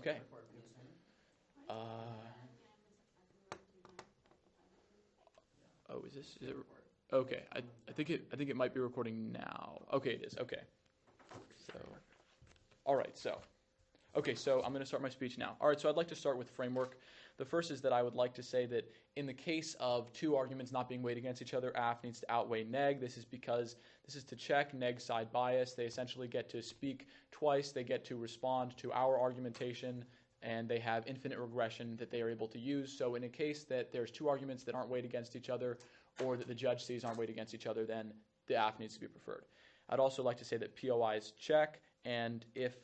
Okay. Oh, is it? Okay, I think it might be recording now. Okay, it is. Okay. So, all right. So, okay. So I'm going to start my speech now. All right. So I'd like to start with framework. The first is that I would like to say that in the case of two arguments not being weighed against each other, AF needs to outweigh neg. This is because this is to check neg side bias. They essentially get to speak twice. They get to respond to our argumentation, and they have infinite regression that they are able to use. So in a case that there's two arguments that aren't weighed against each other, or that the judge sees aren't weighed against each other, then the AF needs to be preferred. I'd also like to say that POIs check, and if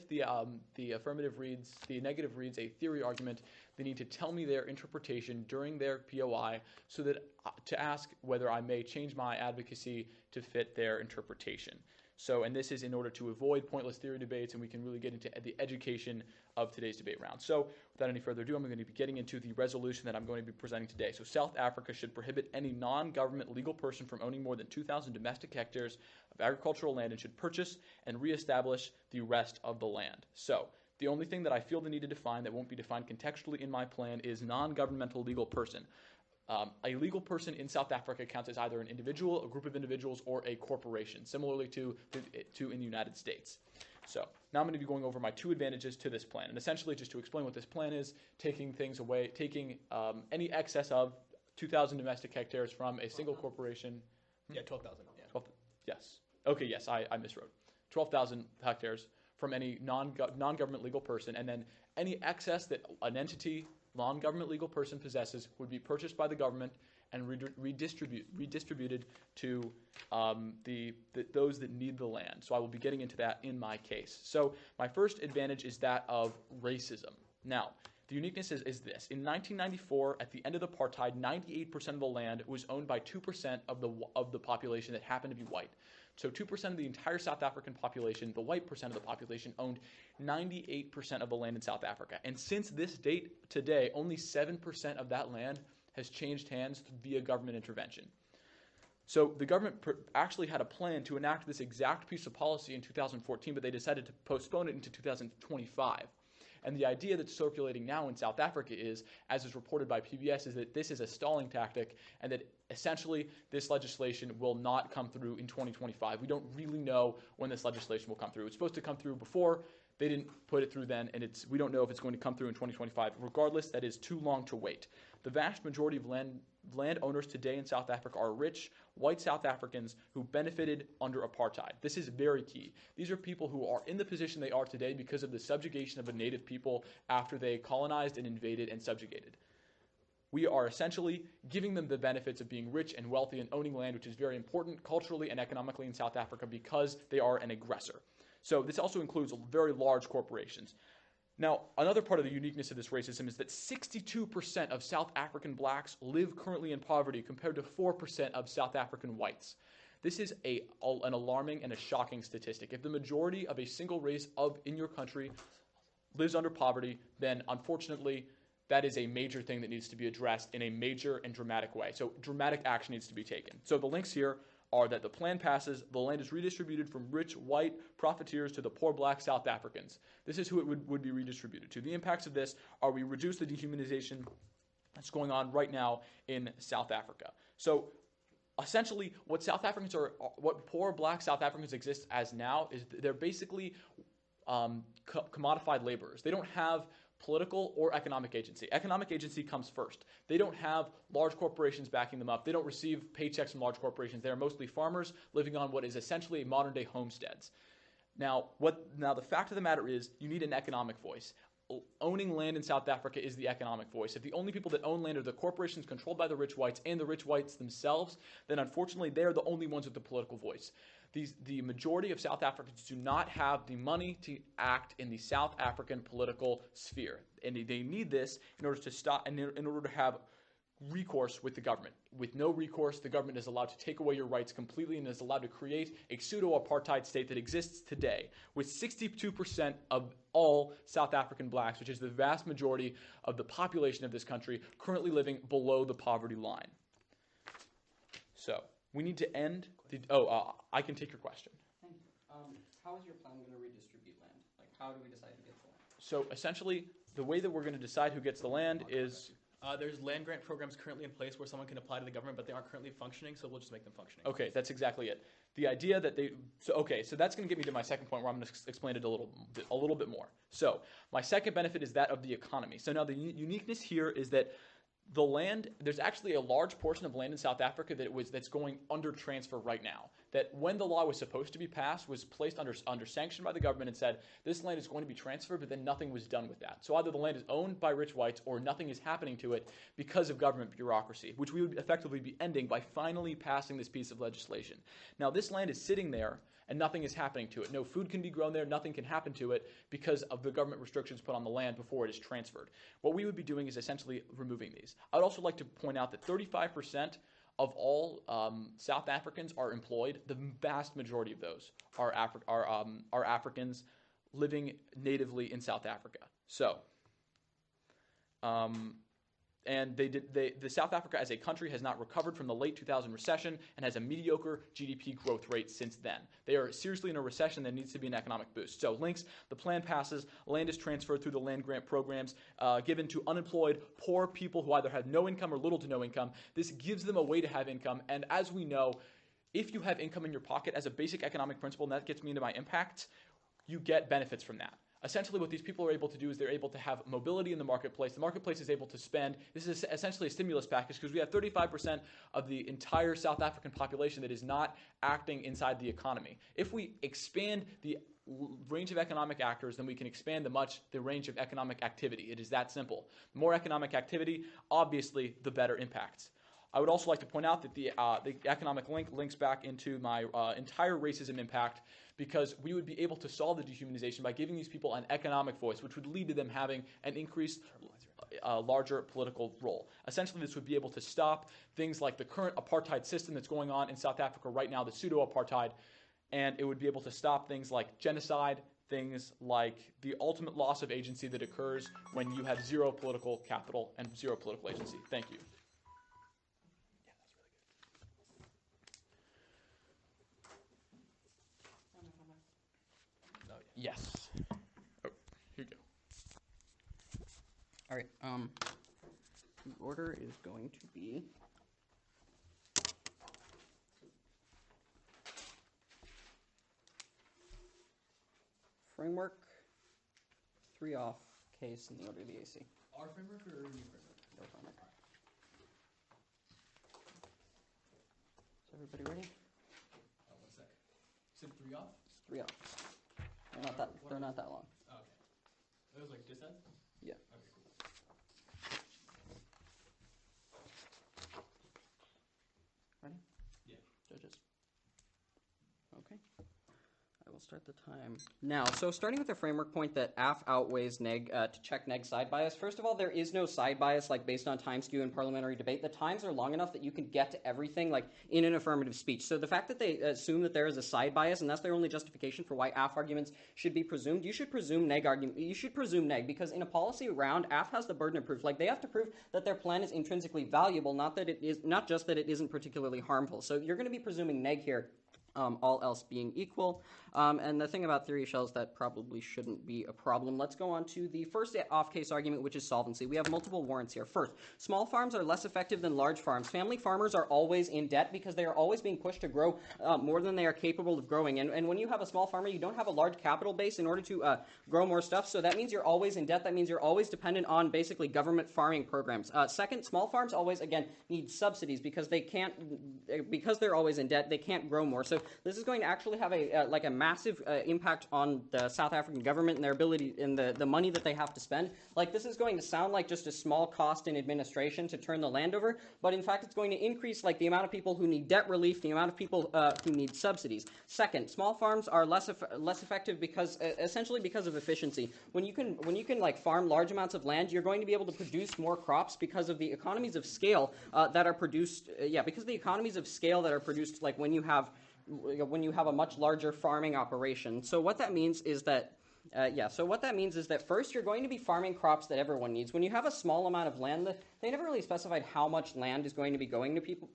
the affirmative reads, the negative reads a theory argument, they need to tell me their interpretation during their POI so that to ask whether I may change my advocacy to fit their interpretation. So, and this is in order to avoid pointless theory debates, and we can really get into the education of today's debate round. So, without any further ado, I'm going to be getting into the resolution that I'm going to be presenting today. So, South Africa should prohibit any non-government legal person from owning more than 2,000 domestic hectares of agricultural land and should purchase and reestablish the rest of the land. So, the only thing that I feel the need to define that won't be defined contextually in my plan is non-governmental legal person. A legal person in South Africa counts as either an individual, a group of individuals, or a corporation, similarly to in the United States. So now I'm going to be going over my two advantages to this plan. And essentially, just to explain what this plan is, taking things away, taking any excess of 2,000 domestic hectares from a single corporation. Yeah, 12,000. Yeah. 12, yes. Okay, yes, I miswrote. 12,000 hectares from any non-government legal person, and then any excess that an entity, non-government legal person possesses would be purchased by the government and redistributed to those that need the land. So I will be getting into that in my case. So my first advantage is that of racism. Now, the uniqueness is this. In 1994, at the end of the apartheid, 98% of the land was owned by 2% of the population that happened to be white. So 2% of the entire South African population, the white percent of the population, owned 98% of the land in South Africa. And since this date today, only 7% of that land has changed hands via government intervention. So the government actually had a plan to enact this exact piece of policy in 2014, but they decided to postpone it into 2025. And the idea that's circulating now in South Africa is, as is reported by PBS, is that this is a stalling tactic and that essentially this legislation will not come through in 2025. We don't really know when this legislation will come through. It's supposed to come through before. They didn't put it through then, and we don't know if it's going to come through in 2025. Regardless, that is too long to wait. The vast majority of landowners today in South Africa are rich, white South Africans who benefited under apartheid. This is very key. These are people who are in the position they are today because of the subjugation of a native people after they colonized and invaded and subjugated. We are essentially giving them the benefits of being rich and wealthy and owning land, which is very important culturally and economically in South Africa because they are an aggressor. So this also includes very large corporations. Now, another part of the uniqueness of this racism is that 62% of South African blacks live currently in poverty compared to 4% of South African whites. This is an alarming and a shocking statistic. If the majority of a single race in your country lives under poverty, then unfortunately that is a major thing that needs to be addressed in a major and dramatic way. So dramatic action needs to be taken. So the links here are that the plan passes, the land is redistributed from rich white profiteers to the poor black South Africans. This is who it would be redistributed to. The impacts of this are we reduce the dehumanization that's going on right now in South Africa. So essentially what what poor black South Africans exist as now is they're basically commodified laborers. They don't have political or economic agency. Economic agency comes first. They don't have large corporations backing them up. They don't receive paychecks from large corporations. They are mostly farmers living on what is essentially modern-day homesteads. Now, the fact of the matter is you need an economic voice. Owning land in South Africa is the economic voice. If the only people that own land are the corporations controlled by the rich whites and the rich whites themselves, then unfortunately they're the only ones with the political voice. The majority of South Africans do not have the money to act in the South African political sphere. And they need this in order to stop and in order to have recourse with the government. With no recourse, the government is allowed to take away your rights completely and is allowed to create a pseudo-apartheid state that exists today with 62% of all South African blacks, which is the vast majority of the population of this country, currently living below the poverty line. So we need to end the... I can take your question. Thank you. How is your plan going to redistribute land? Like, how do we decide who gets the land? So essentially, the way that we're going to decide who gets the land is... There's land grant programs currently in place where someone can apply to the government, but they aren't currently functioning, so we'll just make them functioning. Okay, that's exactly it. The idea that they... So that's going to get me to my second point where I'm going to explain it a little bit more. So my second benefit is that of the economy. So now the uniqueness here is that the land, there's actually a large portion of land in South Africa that's going under transfer right now. That when the law was supposed to be passed, was placed under sanction by the government and said, this land is going to be transferred, but then nothing was done with that. So either the land is owned by rich whites or nothing is happening to it because of government bureaucracy, which we would effectively be ending by finally passing this piece of legislation. Now this land is sitting there and nothing is happening to it. No food can be grown there, nothing can happen to it because of the government restrictions put on the land before it is transferred. What we would be doing is essentially removing these. I'd also like to point out that 35% of all South Africans are employed. The vast majority of those are Africans living natively in South Africa. So, and the South Africa as a country has not recovered from the late 2000 recession and has a mediocre GDP growth rate since then. They are seriously in a recession that needs to be an economic boost. So links, the plan passes, land is transferred through the land grant programs given to unemployed, poor people who either have no income or little to no income. This gives them a way to have income, and as we know, if you have income in your pocket as a basic economic principle, and that gets me into my impact, you get benefits from that. Essentially, what these people are able to do is they're able to have mobility in the marketplace. The marketplace is able to spend. This is essentially a stimulus package because we have 35% of the entire South African population that is not acting inside the economy. If we expand the range of economic actors, then we can expand the range of economic activity. It is that simple. The more economic activity, obviously, the better impacts. I would also like to point out that the economic link links back into my entire racism impact, because we would be able to solve the dehumanization by giving these people an economic voice, which would lead to them having an increased, larger political role. Essentially, this would be able to stop things like the current apartheid system that's going on in South Africa right now, the pseudo-apartheid, and it would be able to stop things like genocide, things like the ultimate loss of agency that occurs when you have zero political capital and zero political agency. Thank you. Yes. Oh, here you go. All right. The order is going to be framework, 3 off, case, and the order of the AC. Our framework or new framework? No framework. Is everybody ready? Oh, 1 sec. You said 3 off? 3 off. They're not that long. Oh, okay. That was like just that? Yeah. Okay, cool. Ready? Yeah. Judges. Okay. I will start the time now. So starting with the framework point that AF outweighs neg to check neg side bias. First of all, there is no side bias like based on time skew in parliamentary debate. The times are long enough that you can get to everything like in an affirmative speech. So the fact that they assume that there is a side bias and that's their only justification for why AF arguments should be presumed, you should presume neg argument. You should presume neg because in a policy round, AF has the burden of proof. Like they have to prove that their plan is intrinsically valuable, not just that it isn't particularly harmful. So you're going to be presuming neg here. All else being equal. And the thing about theory shells, that probably shouldn't be a problem. Let's go on to the first off-case argument, which is solvency. We have multiple warrants here. First, small farms are less effective than large farms. Family farmers are always in debt because they are always being pushed to grow more than they are capable of growing. And when you have a small farmer, you don't have a large capital base in order to grow more stuff. So that means you're always in debt. That means you're always dependent on basically government farming programs. Second, small farms always, again, need subsidies because they're always in debt. They can't grow more. So this is going to actually have a massive impact on the South African government and their ability and the money that they have to spend. Like this is going to sound like just a small cost in administration to turn the land over, but in fact it's going to increase like the amount of people who need debt relief, the amount of people who need subsidies. Second, small farms are less effective because essentially because of efficiency. When you can like farm large amounts of land, you're going to be able to produce more crops because of the economies of scale that are produced. Because the economies of scale that are produced like when you have a much larger farming operation. So what that means is that Yeah, so what that means is that first you're going to be farming crops that everyone needs. When you have a small amount of land, they never really specified how much land is going to be going to people,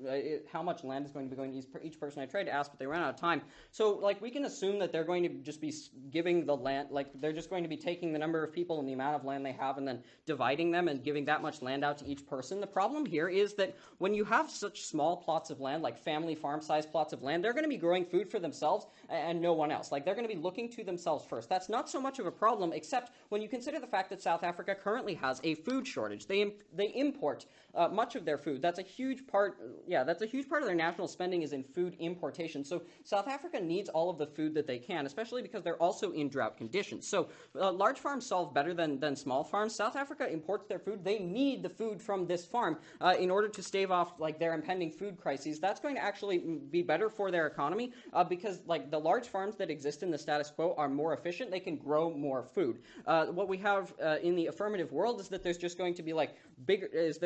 how much land is going to be going to each person. I tried to ask, but they ran out of time. So, like, we can assume that they're going to just be giving the land, like, they're just going to be taking the number of people and the amount of land they have and then dividing them and giving that much land out to each person. The problem here is that when you have such small plots of land, like family farm-sized plots of land, they're going to be growing food for themselves and no one else. Like, they're going to be looking to themselves first. That's not so much of a problem, except when you consider the fact that South Africa currently has a food shortage. They import much of their food. That's a huge part. That's a huge part of their national spending is in food importation. So South Africa needs all of the food that they can, especially because they're also in drought conditions. So large farms solve better than small farms. South Africa imports their food. They need the food from this farm in order to stave off like their impending food crises. That's going to actually be better for their economy because like the large farms that exist in the status quo are more efficient. They can grow more food. What we have in the affirmative world is that there's just going to be like there's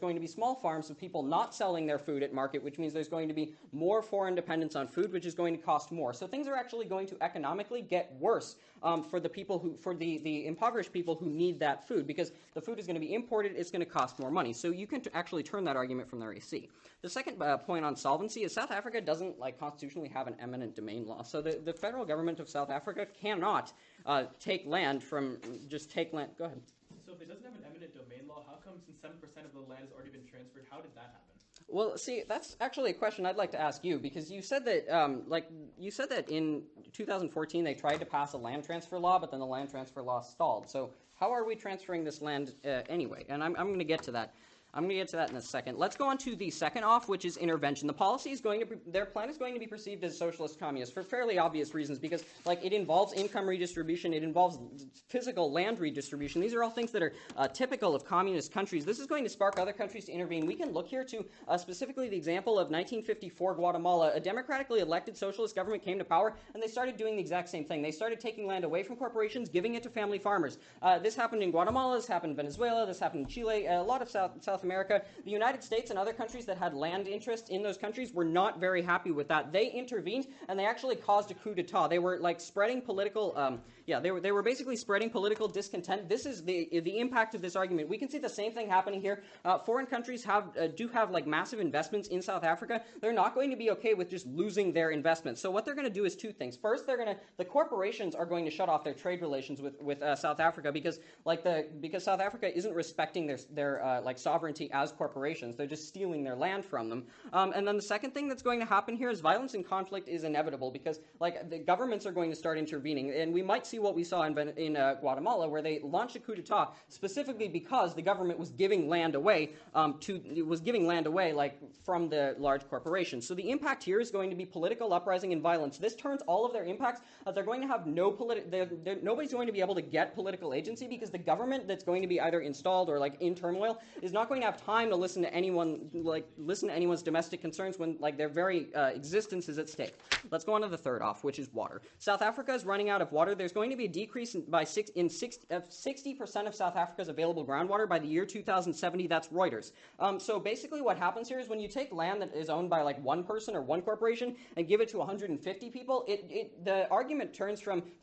going to be small farms of people not selling their food at market, which means there's going to be more foreign dependence on food, which is going to cost more. So things are actually going to economically get worse for the impoverished people who need that food, because the food is going to be imported, it's going to cost more money. So you can actually turn that argument from their AC. The second point on solvency is South Africa doesn't like constitutionally have an eminent domain law. So the federal government of South Africa cannot take land. Go ahead. So if it doesn't have an eminent domain law, how come since 7% of the land has already been transferred, how did that happen? Well, see, that's actually a question I'd like to ask you, because you said that in 2014 they tried to pass a land transfer law, but then the land transfer law stalled. So how are we transferring this land anyway? And I'm going to get to that. I'm going to get to that in a second. Let's go on to the second off, which is intervention. The policy is their plan is going to be perceived as socialist communist for fairly obvious reasons, because like it involves income redistribution, it involves physical land redistribution. These are all things that are typical of communist countries. This is going to spark other countries to intervene. We can look here to specifically the example of 1954 Guatemala. A democratically elected socialist government came to power, and they started doing the exact same thing. They started taking land away from corporations, giving it to family farmers. This happened in Guatemala, this happened in Venezuela, this happened in Chile, a lot of South America. The United States and other countries that had land interests in those countries were not very happy with that. They intervened, and they actually caused a coup d'etat. They were like spreading political, they were basically spreading political discontent. This is the impact of this argument. We can see the same thing happening here. Foreign countries do have like massive investments in South Africa. They're not going to be okay with just losing their investments. So what they're going to do is two things. First, the corporations are going to shut off their trade relations with South Africa because South Africa isn't respecting their like sovereignty as corporations. They're just stealing their land from them. And then the second thing that's going to happen here is violence and conflict is inevitable, because like the governments are going to start intervening, and we might see what we saw in Guatemala, where they launched a coup d'etat specifically because the government was giving land away like from the large corporations. So the impact here is going to be political uprising and violence. This turns all of their impacts. They're going to have nobody's going to be able to get political agency, because the government that's going to be either installed or like in turmoil is not going to have time to listen to anyone's domestic concerns when like their very existence is at stake. Let's go on to the third off, which is water. South Africa is running out of water. There's going to be a decrease by 60% of South Africa's available groundwater by the year 2070. That's Reuters. So basically what happens here is when you take land that is owned by like one person or one corporation and give it to 150 people, the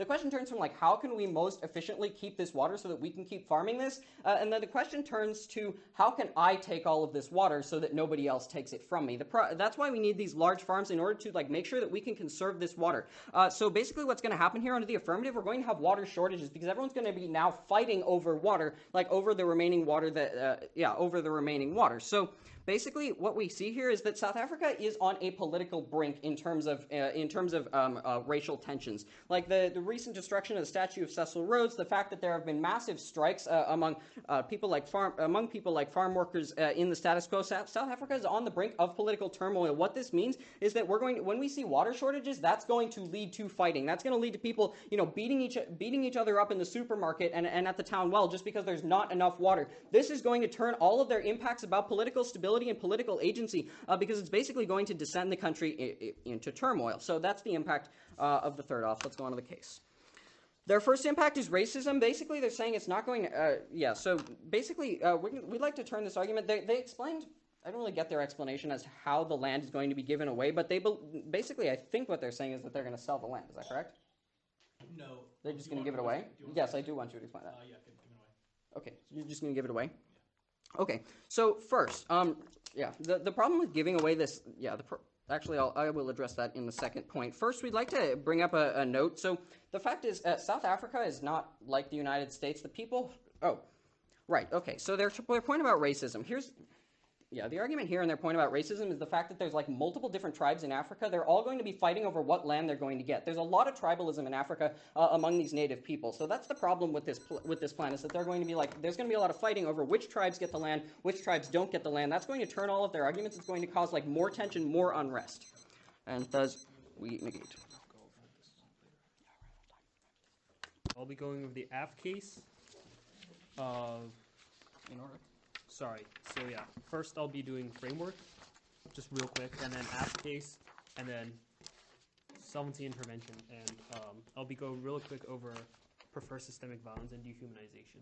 question turns from like, how can we most efficiently keep this water so that we can keep farming this? And then the question turns to, how can I take all of this water so that nobody else takes it from me? That's why we need these large farms, in order to like make sure that we can conserve this water. So basically what's going to happen here under the affirmative, we're going to have water shortages because everyone's going to be now fighting over water, like over the remaining water over the remaining water. So basically what we see here is that South Africa is on a political brink in terms of racial tensions. Like the recent destruction of the statue of Cecil Rhodes, the fact that there have been massive strikes among people like farm workers in the status quo. South Africa is on the brink of political turmoil. What this means is that when we see water shortages, that's going to lead to fighting. That's going to lead to people, beating each other up in the supermarket and at the town well just because there's not enough water. This is going to turn all of their impacts about political stability and political agency because it's basically going to descend the country into turmoil. So that's the impact of the third off. Let's go on to the case. Their first impact is racism. Basically, they're saying it's not going to... So basically, we'd like to turn this argument... They explained... I don't really get their explanation as to how the land is going to be given away, but basically, I think what they're saying is that they're going to sell the land. Is that correct? No. They're just going to give it away? Yes, I do want you to explain that. Yeah, give it away. Okay, so you're just going to give it away? Okay, so first, the problem with giving away this, actually, I will address that in the second point. First, we'd like to bring up a note. So the fact is, South Africa is not like the United States. The people, right, okay, so their point about racism, the argument here and their point about racism is the fact that there's like multiple different tribes in Africa. They're all going to be fighting over what land they're going to get. There's a lot of tribalism in Africa among these native people. So that's the problem with this plan, is that they're going to be like, there's going to be a lot of fighting over which tribes get the land, which tribes don't get the land. That's going to turn all of their arguments. It's going to cause like more tension, more unrest. And thus, we negate. I'll be going with the AF case. In order. Sorry. So yeah, first I'll be doing framework, just real quick, and then AF case, and then solvency intervention, and I'll be going real quick over prefer systemic violence and dehumanization.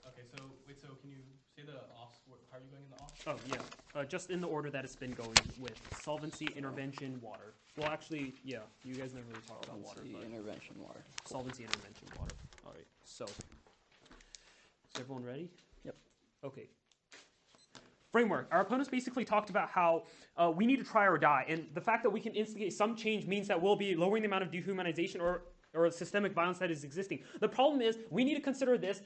Okay, so can you say the offs? How are you going in the offs? Oh yeah, just in the order that it's been going with solvency, intervention, water. Well, actually, yeah, you guys never really talk about water. Solvency, intervention, water. Solvency, intervention, water. All right. So, is everyone ready? Yep. Okay. Framework. Our opponents basically talked about how we need to try or die, and the fact that we can instigate some change means that we'll be lowering the amount of dehumanization or systemic violence that is existing. The problem is we need to consider this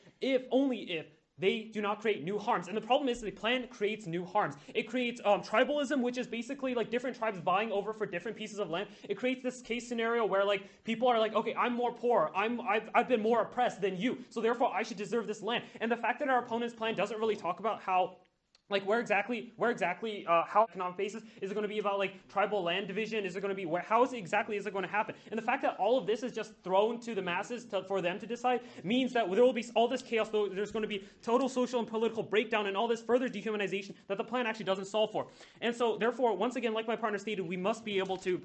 only if they do not create new harms. And the problem is the plan creates new harms. It creates tribalism, which is basically like different tribes vying over for different pieces of land. It creates this case scenario where like people are like, okay, I'm more poor. I've been more oppressed than you, so therefore I should deserve this land. And the fact that our opponent's plan doesn't really talk about how where exactly, how economic basis is it going to be about like tribal land division? Is it going to be how is it going to happen? And the fact that all of this is just thrown to the masses for them to decide means that there will be all this chaos. There's going to be total social and political breakdown and all this further dehumanization that the plan actually doesn't solve for. And so therefore, once again, like my partner stated, we must be able to.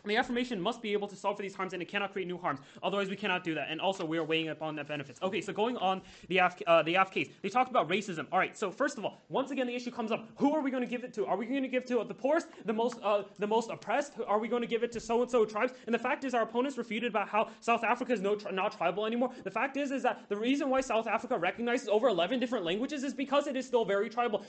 The affirmation must be able to solve for these harms, and it cannot create new harms. Otherwise, we cannot do that. And also, we are weighing upon the benefits. Okay, so going on the AF case, they talked about racism. All right, so first of all, once again, the issue comes up: who are we going to give it to? Are we going to give it to the poorest, the most oppressed? Are we going to give it to so-and-so tribes? And the fact is, our opponents refuted about how South Africa is not tribal anymore. The fact is that the reason why South Africa recognizes over 11 different languages is because it is still very tribal.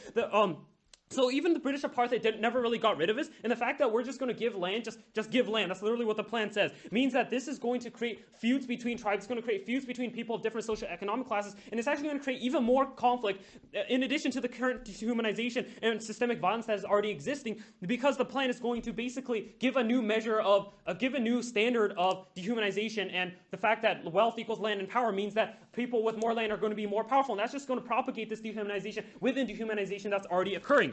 So even the British apartheid never really got rid of this, and the fact that we're just going to give land, just give land, that's literally what the plan says, means that this is going to create feuds between tribes, it's going to create feuds between people of different socioeconomic classes, and it's actually going to create even more conflict in addition to the current dehumanization and systemic violence that is already existing, because the plan is going to basically give a new give a new standard of dehumanization, and the fact that wealth equals land and power means that people with more land are going to be more powerful, and that's just going to propagate this dehumanization within dehumanization that's already occurring.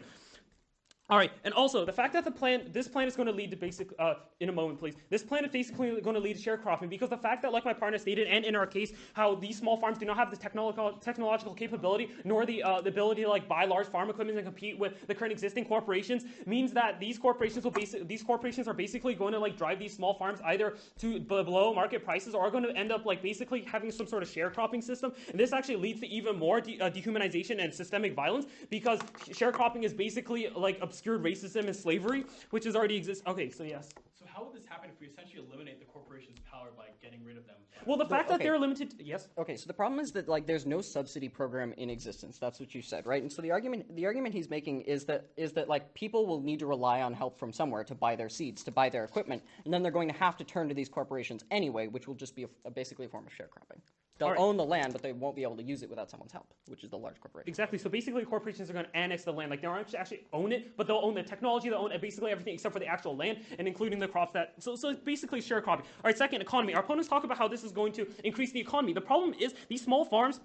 All right, and also the fact that this plan is going to lead to in a moment, please. This plan is basically going to lead to sharecropping, because the fact that, like my partner stated, and in our case, how these small farms do not have the technological capability nor the ability to like buy large farm equipment and compete with the current existing corporations means that these corporations are basically going to like drive these small farms either to below market prices or are going to end up like basically having some sort of sharecropping system. And this actually leads to even more dehumanization and systemic violence, because sharecropping is basically like obscured racism and slavery, which is already exists. Okay, so yes. So how would this happen if we essentially eliminate the corporation's power by getting rid of them? Well, the fact that they're limited. Yes. Okay, so the problem is that like there's no subsidy program in existence. That's what you said, right? And so the argument he's making is that like people will need to rely on help from somewhere to buy their seeds, to buy their equipment, and then they're going to have to turn to these corporations anyway, which will just be basically a form of sharecropping. They'll own the land, but they won't be able to use it without someone's help, which is the large corporation. Exactly. So basically, corporations are going to annex the land. Like, they won't actually own it, but they'll own the technology. They'll own basically everything except for the actual land, and including the crops that. So it's basically sharecropping. All right. Second, economy. Our opponents talk about how this is going to increase the economy. The problem is these small farms.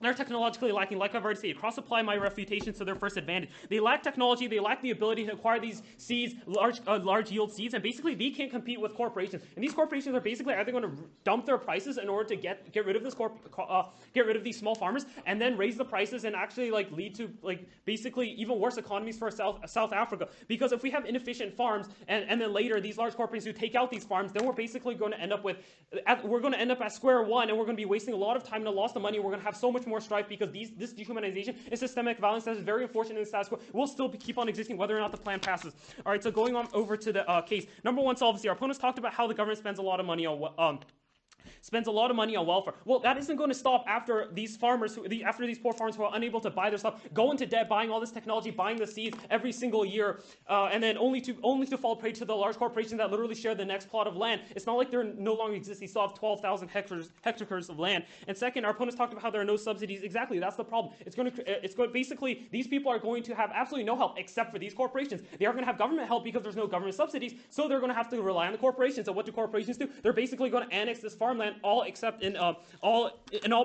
They're technologically lacking, like I've already stated. Cross-apply my refutations to their first advantage. They lack technology, they lack the ability to acquire these seeds, large yield seeds, and basically they can't compete with corporations. And these corporations are basically either going to dump their prices in order to get rid of get rid of these small farmers, and then raise the prices and actually like lead to like basically even worse economies for South Africa. Because if we have inefficient farms and then later these large corporations who take out these farms, then we're basically going to end up at square one, and we're going to be wasting a lot of time and a loss of money. We're going to have so much more strife because this dehumanization and systemic violence that is very unfortunate in the status quo will still keep on existing whether or not the plan passes. All right, so going on over to the case. Number one, solvency. Our opponents talked about how the government spends a lot of money on spends a lot of money on welfare. Well, that isn't going to stop after these farmers, after these poor farmers who are unable to buy their stuff, go into debt, buying all this technology, buying the seeds every single year, and then only to fall prey to the large corporations that literally share the next plot of land. It's not like they're no longer exist. They still have 12,000 hectares of land. And second, our opponents talked about how there are no subsidies. Exactly, that's the problem. Basically, these people are going to have absolutely no help except for these corporations. They are going to have government help because there's no government subsidies, so they're going to have to rely on the corporations. So what do corporations do? They're basically going to annex this farmland all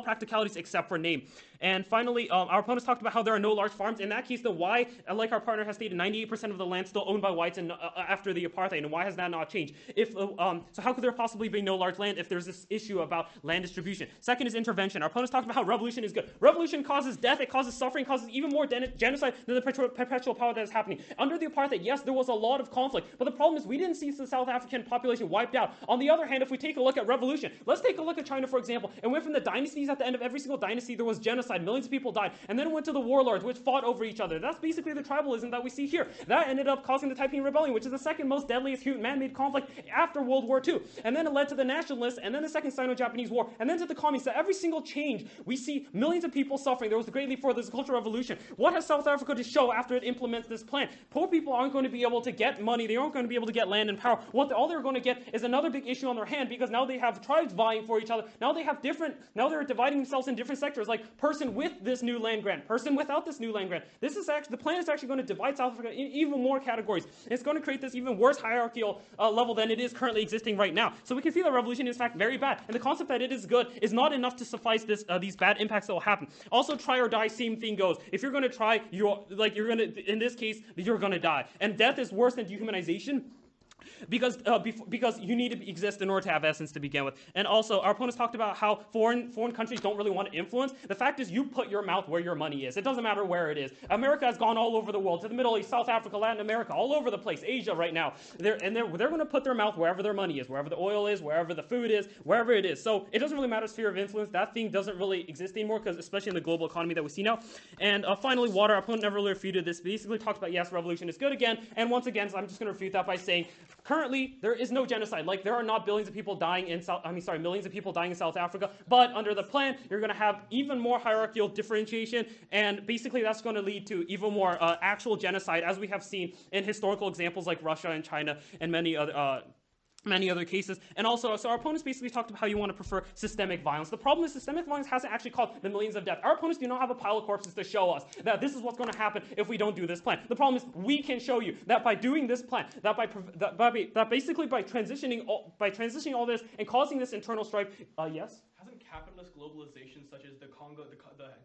practicalities except for name. And finally, our opponents talked about how there are no large farms. In that case, then why, like our partner has stated, 98% of the land still owned by whites and after the apartheid, and why has that not changed? So how could there possibly be no large land if there's this issue about land distribution? Second is intervention. Our opponents talked about how revolution is good. Revolution causes death, it causes suffering, causes even more genocide than the perpetual power that is happening. Under the apartheid, yes, there was a lot of conflict, but the problem is we didn't see the South African population wiped out. On the other hand, if we take a look at revolution, let's take a look at China, for example. It went from the dynasties. At the end of every single dynasty, there was genocide. Millions of people died. And then it went to the warlords, which fought over each other. That's basically the tribalism that we see here. That ended up causing the Taiping Rebellion, which is the second most deadliest man-made conflict after World War II. And then it led to the nationalists, and then the Second Sino-Japanese War, and then to the communists. So every single change, we see millions of people suffering. There was the Great Leap Forward, there's the Cultural Revolution. What has South Africa to show after it implements this plan? Poor people aren't going to be able to get money. They aren't going to be able to get land and power. All they're going to get is another big issue on their hand, because now they have tribes vying for each other. Now they're dividing themselves in different sectors, like person with this new land grant, person without this new land grant. The plan is actually going to divide South Africa in even more categories. It's going to create this even worse hierarchical level than it is currently existing right now. So we can see that revolution is in fact very bad, and the concept that it is good is not enough to suffice these bad impacts that will happen. Also, try or die, same thing goes. If you're going to try, in this case, you're going to die. And death is worse than dehumanization, because you need to exist in order to have essence to begin with. And also, our opponents talked about how foreign countries don't really want to influence. The fact is, you put your mouth where your money is. It doesn't matter where it is. America has gone all over the world, to the Middle East, South Africa, Latin America, all over the place, Asia right now. They're going to put their mouth wherever their money is, wherever the oil is, wherever the food is, wherever it is. So it doesn't really matter sphere of influence. That thing doesn't really exist anymore, because especially in the global economy that we see now. And finally, water. Our opponent never really refuted this. Basically talked about, yes, revolution is good again. And once again, so I'm just going to refute that by saying, currently, there is no genocide. Like, there are not millions of people dying in South Africa. But under the plan, you're going to have even more hierarchical differentiation, and basically that's going to lead to even more actual genocide, as we have seen in historical examples like Russia and China and many other cases. And also, so our opponents basically talked about how you want to prefer systemic violence. The problem is systemic violence hasn't actually caused the millions of deaths. Our opponents do not have a pile of corpses to show us that this is what's going to happen if we don't do this plan. The problem is we can show you that by doing this plan, that basically by transitioning all this and causing this internal strife, yes? Hasn't capitalist globalization, such as the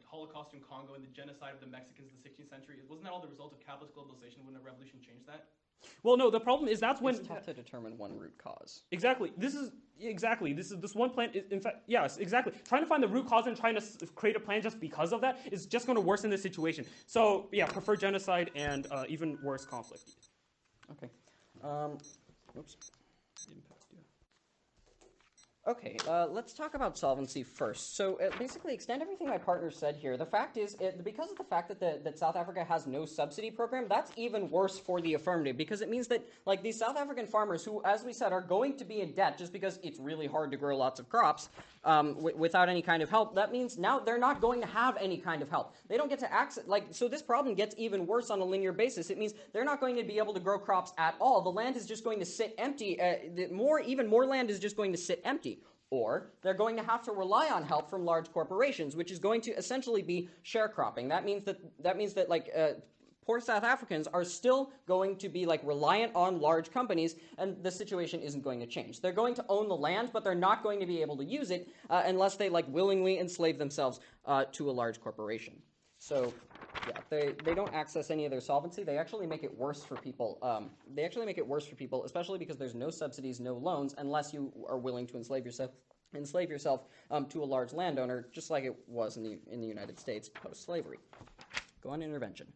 Holocaust in Congo and the genocide of the Mexicans in the 16th century, wasn't that all the result of capitalist globalization? Wouldn't a revolution change that? Well, no, the problem is that's when... It's tough to determine one root cause. Exactly. This one plan is, in fact, yes, exactly. Trying to find the root cause and trying to create a plan just because of that is just going to worsen the situation. So, yeah, prefer genocide and even worse conflict. Okay. Oops. Okay, let's talk about solvency first. So basically extend everything my partner said here. The fact is, because of the fact that South Africa has no subsidy program, that's even worse for the affirmative, because it means that like these South African farmers who, as we said, are going to be in debt just because it's really hard to grow lots of crops without any kind of help, that means now they're not going to have any kind of help. They don't get to access, so this problem gets even worse on a linear basis. It means they're not going to be able to grow crops at all. The land is just going to sit empty. Even more land is just going to sit empty. Or they're going to have to rely on help from large corporations, which is going to essentially be sharecropping. That means that poor South Africans are still going to be reliant on large companies, and the situation isn't going to change. They're going to own the land, but they're not going to be able to use it unless they willingly enslave themselves to a large corporation. So, yeah, they don't access any of their solvency. They actually make it worse for people. Especially because there's no subsidies, no loans, unless you are willing to enslave yourself to a large landowner, just like it was in the United States post-slavery. Go on intervention.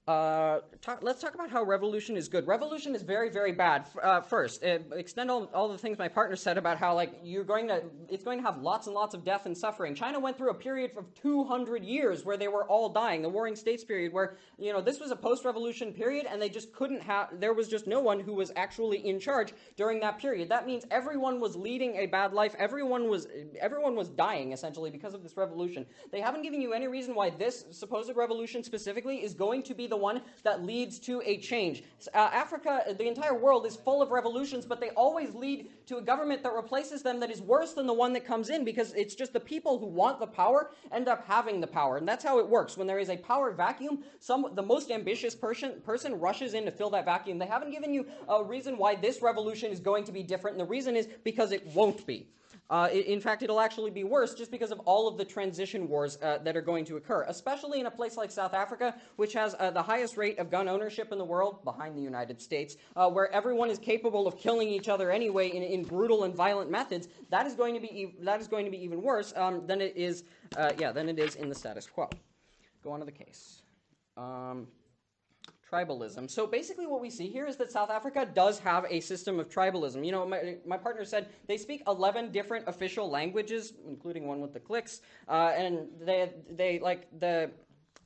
Let's talk about how revolution is good. Revolution is very, very bad. First, extend all the things my partner said about how it's going to have lots and lots of death and suffering. China went through a period of 200 years where they were all dying. The Warring States period, where this was a post-revolution period, and they just couldn't have. There was just no one who was actually in charge during that period. That means everyone was leading a bad life. Everyone was dying essentially because of this revolution. They haven't given you any reason why this supposed revolution specifically is going to be the one that leads to a change. Africa, the entire world is full of revolutions, but they always lead to a government that replaces them that is worse than the one that comes in, because it's just the people who want the power end up having the power. And that's how it works. When there is a power vacuum, the most ambitious person rushes in to fill that vacuum. They haven't given you a reason why this revolution is going to be different, and the reason is because it won't be. In fact, it'll actually be worse just because of all of the transition wars that are going to occur, especially in a place like South Africa, which has the highest rate of gun ownership in the world, behind the United States, where everyone is capable of killing each other anyway in brutal and violent methods. That is going to be even worse than it is in the status quo. Go on to the case. Tribalism. So basically what we see here is that South Africa does have a system of tribalism. My partner said they speak 11 different official languages, including one with the cliques, and they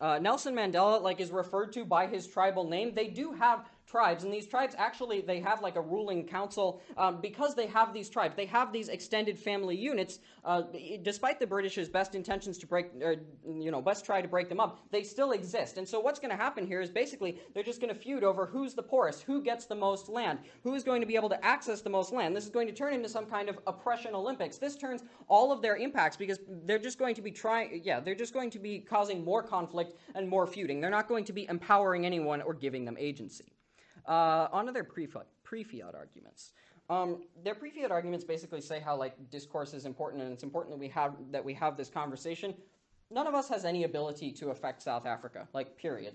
Nelson Mandela is referred to by his tribal name. They do have tribes, and these tribes actually, they have a ruling council because they have these tribes. They have these extended family units. Despite the British's best intentions to best try to break them up, they still exist. And so what's going to happen here is basically they're just going to feud over who's the poorest, who gets the most land, who is going to be able to access the most land. This is going to turn into some kind of oppression Olympics. This turns all of their impacts, because they're just going to be causing more conflict and more feuding. They're not going to be empowering anyone or giving them agency. On to their pre-fiat arguments. Their pre-fiat arguments basically say how discourse is important, and it's important that we have this conversation. None of us has any ability to affect South Africa, period.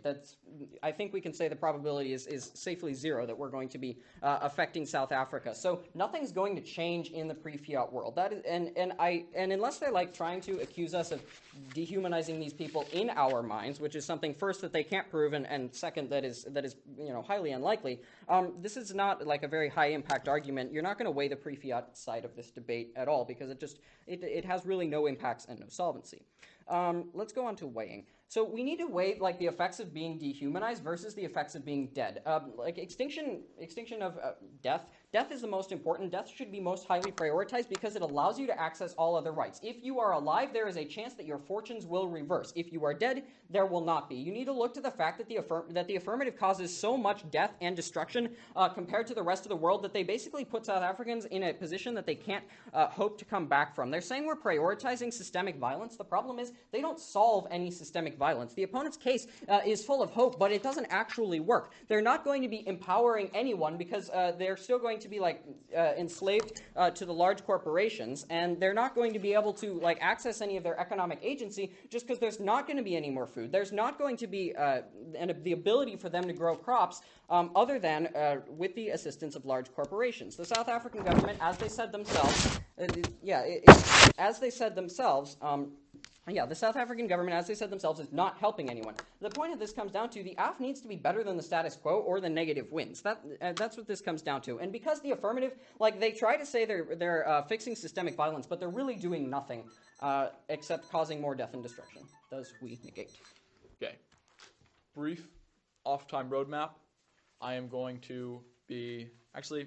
I think we can say the probability is safely zero that we're going to be affecting South Africa. So nothing's going to change in the pre-fiat world. That is, and unless they're trying to accuse us of dehumanizing these people in our minds, which is something first that they can't prove, and second that is highly unlikely. This is not a very high impact argument. You're not going to weigh the pre-fiat side of this debate at all, because it has really no impacts and no solvency. Let's go on to weighing. So we need to weigh the effects of being dehumanized versus the effects of being dead. Extinction of death. Death is the most important. Death should be most highly prioritized because it allows you to access all other rights. If you are alive, there is a chance that your fortunes will reverse. If you are dead, there will not be. You need to look to the fact that the affirmative causes so much death and destruction compared to the rest of the world that they basically put South Africans in a position that they can't hope to come back from. They're saying we're prioritizing systemic violence. The problem is they don't solve any systemic violence. The opponent's case is full of hope, but it doesn't actually work. They're not going to be empowering anyone because they're still going to be enslaved to the large corporations, and they're not going to be able to access any of their economic agency just because there's not going to be any more food. There's not going to be the ability for them to grow crops other than with the assistance of large corporations. The South African government, as they said themselves, the South African government, as they said themselves, is not helping anyone. The point of this comes down to the AF needs to be better than the status quo, or the negative wins. That's what this comes down to. And because the affirmative, they try to say they're fixing systemic violence, but they're really doing nothing except causing more death and destruction. Thus, we negate. Okay. Brief off-time roadmap. I am going to be... Actually,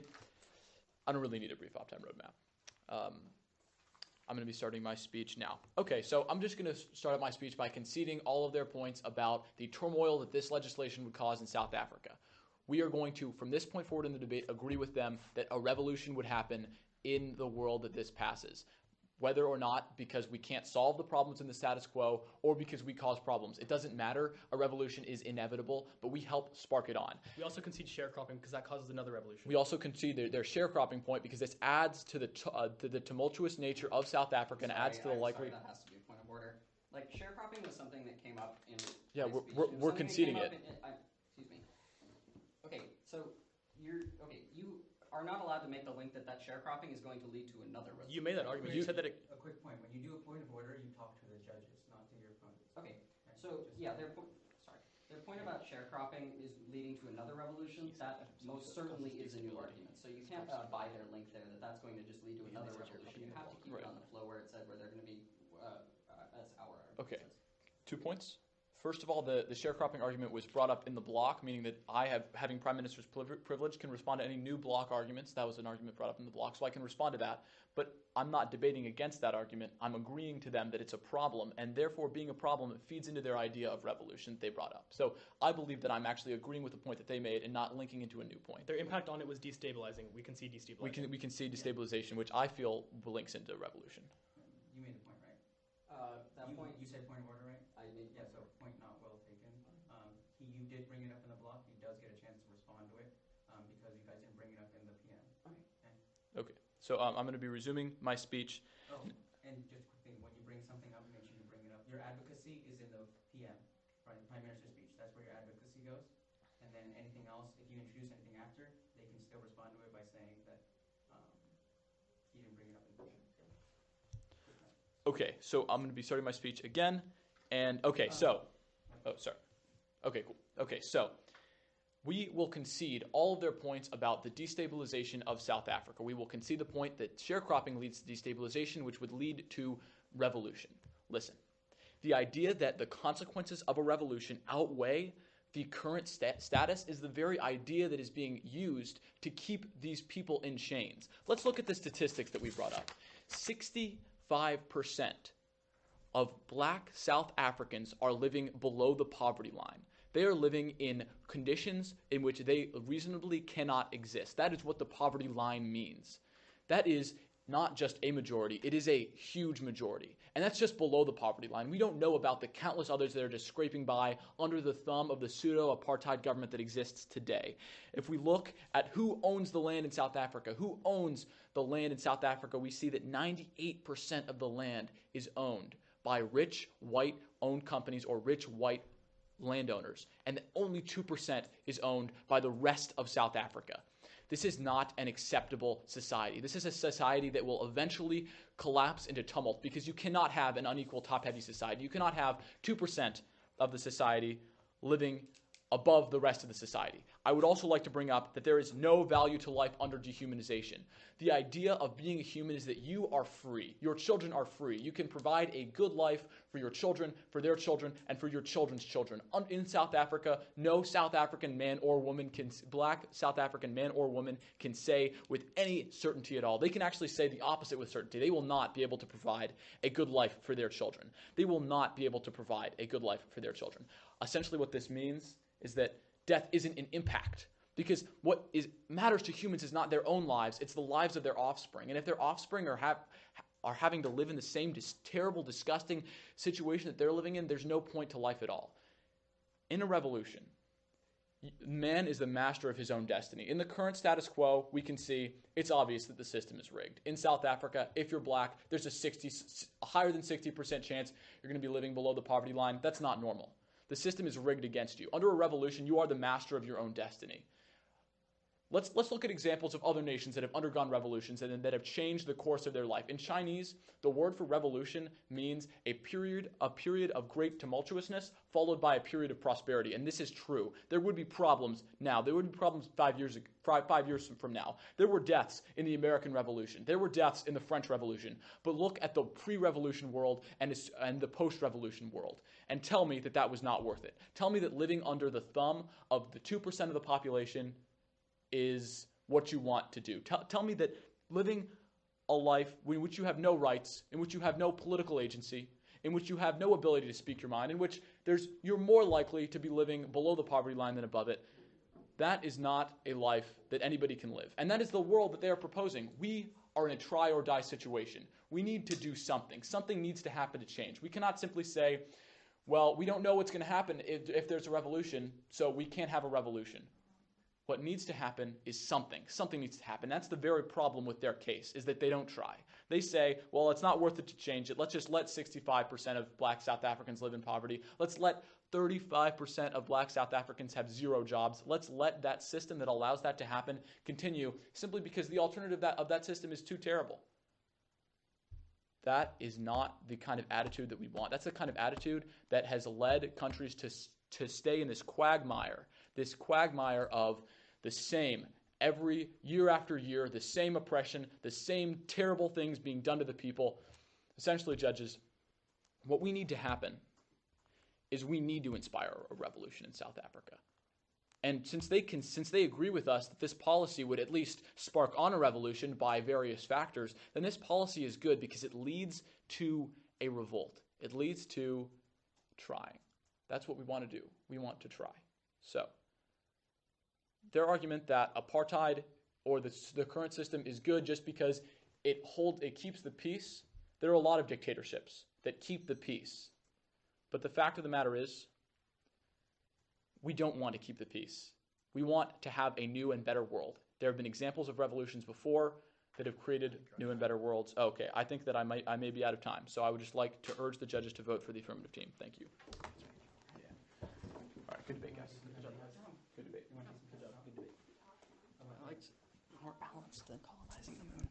I don't really need a brief off-time roadmap. I'm going to be starting my speech now. Okay, so I'm just going to start out my speech by conceding all of their points about the turmoil that this legislation would cause in South Africa. We are going to, from this point forward in the debate, agree with them that a revolution would happen in the world that this passes. Whether or not because we can't solve the problems in the status quo or because we cause problems. It doesn't matter. A revolution is inevitable, but we help spark it on. We also concede sharecropping because that causes another revolution. We also concede their sharecropping point because this adds to the tumultuous nature of South Africa and adds to the likely... That has to be a point of order. Sharecropping was something that came up in... Yeah, we're conceding it. Excuse me. Okay, so you are not allowed to make the link that sharecropping is going to lead to another revolution. You made that argument. You said that it... A quick point. When you do a point of order, you talk to the judges, not to your opponents. Okay, so yeah, their point point about sharecropping is leading to another revolution. That most certainly is a new argument. So you can't buy their link there that that's going to just lead to another revolution. You have to keep it on the flow where it said where they're going to be, as our argument Okay. says. 2 points. First of all, the sharecropping argument was brought up in the block, meaning that having prime minister's privilege, can respond to any new block arguments. That was an argument brought up in the block, so I can respond to that. But I'm not debating against that argument. I'm agreeing to them that it's a problem, and therefore being a problem, it feeds into their idea of revolution that they brought up. So I believe that I'm actually agreeing with the point that they made and not linking into a new point. Their impact on it was destabilizing. We can see destabilizing. We can see destabilization, which I feel links into revolution. You made the point, right? You said point of order, right? I made So point not well taken. You did bring it up in the block. He does get a chance to respond to it because you guys didn't bring it up in the PM. Okay. So I'm going to be resuming my speech. Oh, and just a quick thing, when you bring something up, make sure you bring it up. Your advocacy is in the PM, right? The Prime Minister's speech. That's where your advocacy goes. And then anything else, if you introduce anything after, they can still respond to it by saying that you didn't bring it up in the PM. Okay, so I'm going to be starting my speech again. And okay, so, oh, sorry. Okay, cool. Okay, so we will concede all of their points about the destabilization of South Africa. We will concede the point that sharecropping leads to destabilization, which would lead to revolution. Listen, the idea that the consequences of a revolution outweigh the current status is the very idea that is being used to keep these people in chains. Let's look at the statistics that we brought up. 65% of black South Africans are living below the poverty line. They are living in conditions in which they reasonably cannot exist. That is what the poverty line means. That is not just a majority, it is a huge majority. And that's just below the poverty line. We don't know about the countless others that are just scraping by under the thumb of the pseudo-apartheid government that exists today. If we look at who owns the land in South Africa, who owns the land in South Africa, we see that 98% of the land is owned by rich white-owned companies or rich white landowners, and only 2% is owned by the rest of South Africa. This is not an acceptable society. This is a society that will eventually collapse into tumult because you cannot have an unequal top-heavy society. You cannot have 2% of the society living above the rest of the society. I would also like to bring up that there is no value to life under dehumanization. The idea of being a human is that you are free. Your children are free. You can provide a good life for your children, for their children, and for your children's children. In South Africa, no South African man or woman black South African man or woman can say with any certainty at all. They can actually say the opposite with certainty. They will not be able to provide a good life for their children. They will not be able to provide a good life for their children. Essentially what this means is that death isn't an impact, because what matters to humans is not their own lives, it's the lives of their offspring. And if their offspring are having to live in the same terrible, disgusting situation that they're living in, there's no point to life at all. In a revolution, man is the master of his own destiny. In the current status quo, we can see it's obvious that the system is rigged. In South Africa, if you're black, there's a higher than 60% chance you're going to be living below the poverty line. That's not normal. The system is rigged against you. Under a revolution, you are the master of your own destiny. Let's look at examples of other nations that have undergone revolutions and that have changed the course of their life. In Chinese, the word for revolution means a period of great tumultuousness followed by a period of prosperity. And this is true. There would be problems now. There would be problems 5 years from now. There were deaths in the American Revolution. There were deaths in the French Revolution. But look at the pre-revolution world and the post-revolution world and tell me that that was not worth it. Tell me that living under the thumb of the 2% of the population is what you want to do. Tell me that living a life in which you have no rights, in which you have no political agency, in which you have no ability to speak your mind, in which you're more likely to be living below the poverty line than above it, that is not a life that anybody can live. And that is the world that they are proposing. We are in a try or die situation. We need to do something. Something needs to happen to change. We cannot simply say, well, we don't know what's going to happen if there's a revolution, so we can't have a revolution. What needs to happen is something. Something needs to happen. That's the very problem with their case, is that they don't try. They say, well, it's not worth it to change it. Let's just let 65% of black South Africans live in poverty. Let's let 35% of black South Africans have 0 jobs. Let's let that system that allows that to happen continue simply because the alternative of that system is too terrible. That is not the kind of attitude that we want. That's the kind of attitude that has led countries to stay in this quagmire of the same, every year after year, the same oppression, the same terrible things being done to the people. Essentially, judges, what we need to happen is we need to inspire a revolution in South Africa. And since they agree with us that this policy would at least spark on a revolution by various factors, then this policy is good because it leads to a revolt. It leads to trying. That's what we want to do. We want to try. So, their argument that apartheid or the current system is good just because it keeps the peace. There are a lot of dictatorships that keep the peace. But the fact of the matter is, we don't want to keep the peace. We want to have a new and better world. There have been examples of revolutions before that have created new and better worlds. Okay, I think that I may be out of time, so I would just like to urge the judges to vote for the affirmative team. Thank you. Yeah. All right, good debate, guys. Good debate. I liked more balanced than colonizing the moon.